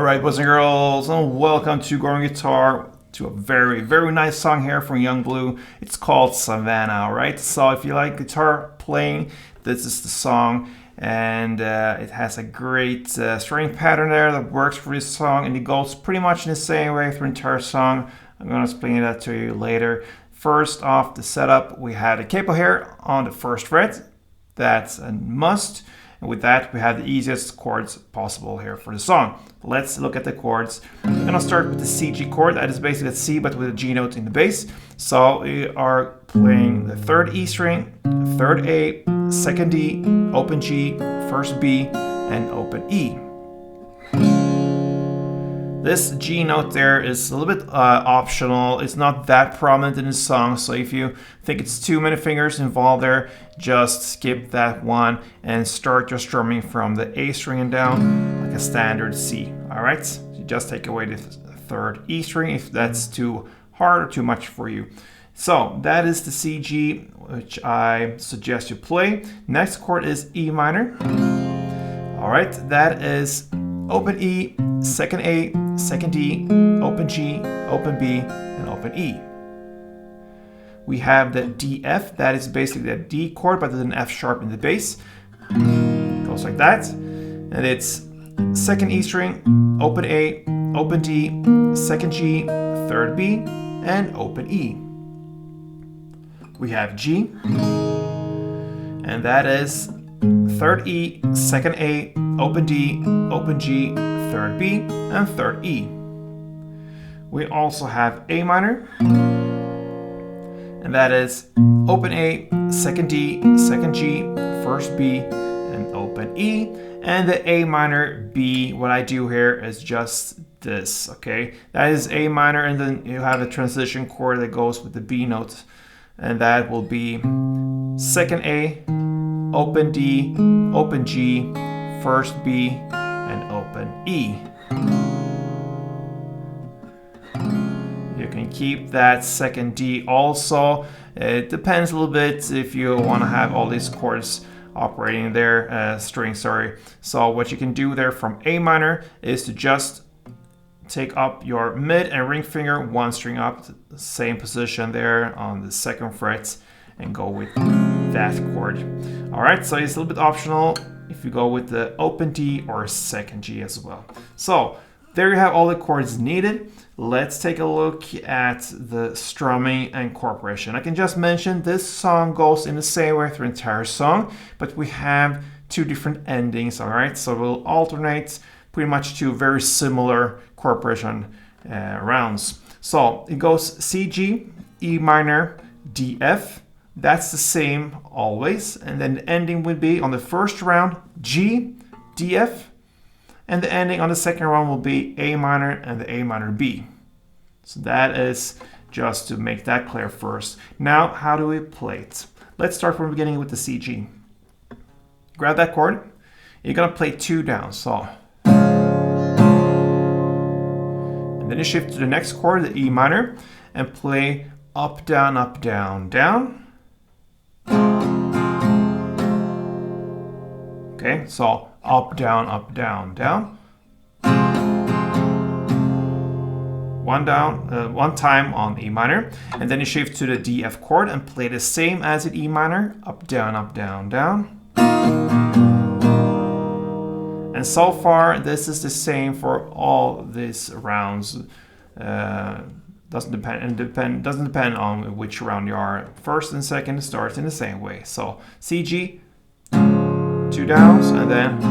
Alright, boys and girls, and welcome to Growing Guitar, to a very, very nice song here from Yung Bleu. It's called Savannah, alright? So if you like guitar playing, this is the song, and it has a great string pattern there that works for this song, and it goes pretty much in the same way through the entire song. I'm going to explain that to you later. First off, the setup, we have a capo here on the first fret. That's a must. And with that, we have the easiest chords possible here for the song. Let's look at the chords. We're gonna start with the C G chord. That is basically a C, but with a G note in the bass. So we are playing the third E string, third A, second D, open G, first B, and open E. This G note there is a little bit optional. It's not that prominent in the song, so if you think it's too many fingers involved there, just skip that one and start your strumming from the A string and down like a standard C. Alright, so you just take away the third E string if that's too hard or too much for you. So that is the C G, which I suggest you play. Next chord is E minor. Alright, that is open E, second A, second D, open G, open B, and open E. We have the D F, that is basically the D chord, but with an F sharp in the bass. It goes like that. And it's second E string, open A, open D, second G, third B, and open E. We have G, and that is third E, second A, open D, open G, third B, and third E. We also have A minor, and that is open A, second D, second G, first B, and open E. And the A minor B, what I do here is just this, okay? That is A minor, and then you have a transition chord that goes with the B note, and that will be second A, open D, open G, first B, and open E. You can keep that second D also. It depends a little bit if you want to have all these chords operating there, strings, sorry. So what you can do there from A minor is to just take up your mid and ring finger one string up, the same position there on the second fret, and go with that chord. Alright, so it's a little bit optional if you go with the open D or second G as well. So there you have all the chords needed. Let's take a look at the strumming and incorporation. I can just mention this song goes in the same way through the entire song, but we have two different endings, alright? So we'll alternate pretty much two very similar incorporation rounds. So it goes C, G, E minor, D, F. That's the same always. And then the ending would be on the first round, G, D, F. And the ending on the second round will be A minor and the A minor B. So that is just to make that clear first. Now, how do we play it? Let's start from the beginning with the C, G. Grab that chord. You're gonna play two down, so. And then you shift to the next chord, the E minor, and play up, down, down. Okay, so up, down, down. One time on E minor, and then you shift to the D, F chord and play the same as in E minor, up, down, down. And so far, this is the same for all these rounds. Doesn't depend on which round you are. First and second starts in the same way. So C, G, two downs, and then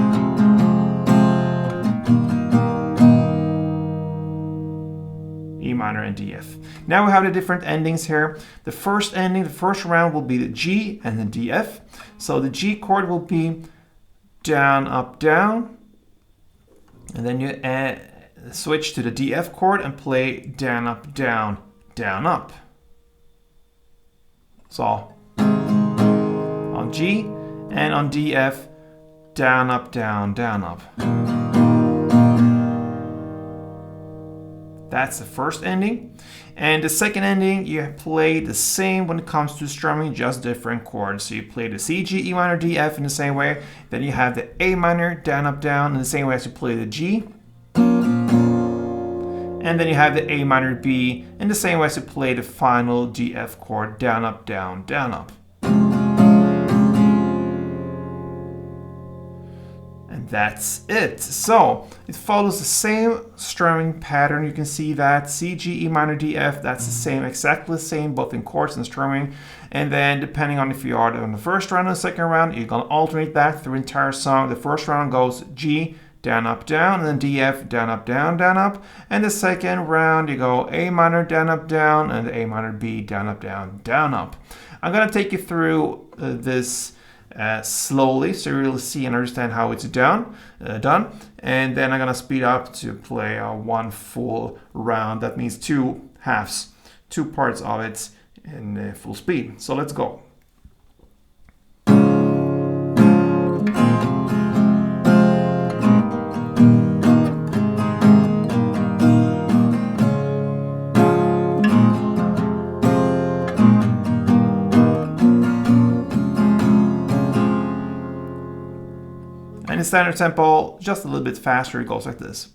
E minor and D, F. Now we have the different endings here. The first ending, the first round will be the G and the D, F. So the G chord will be down, up, down. And then you switch to the D, F chord and play down, up, down, up. So on G and on D, F, down, up, down, up. That's the first ending. And the second ending, you play the same when it comes to strumming, just different chords. So you play the C, G, E minor, D, F in the same way. Then you have the A minor, down, up, down in the same way as you play the G. And And then you have the A minor B in the same way as you play the final G F chord, down, up, down, down, up. And that's it. So it follows the same strumming pattern. You can see that C, G, E minor, D, F, that's the same, exactly the same, both in chords and strumming. And then depending on if you are on the first round or the second round, you're gonna alternate that through the entire song. The first round goes G, down, up, down, and then D, F, down, up, down, down, up. And the second round, you go A minor, down, up, down, and A minor, B, down, up, down, down, up. I'm gonna take you through this slowly so you really see and understand how it's done. And then I'm gonna speed up to play one full round. That means two halves, two parts of it in full speed. So let's go. And in standard tempo, just a little bit faster, it goes like this.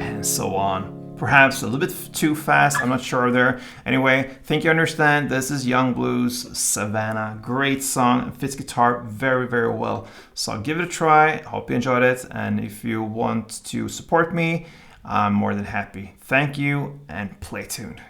And so on. Perhaps a little bit too fast, I'm not sure there. Anyway, think you understand. This is Yung Bleu's Savannah. Great song, it fits guitar very, very well. So give it a try, hope you enjoyed it. And if you want to support me, I'm more than happy. Thank you and play tuned.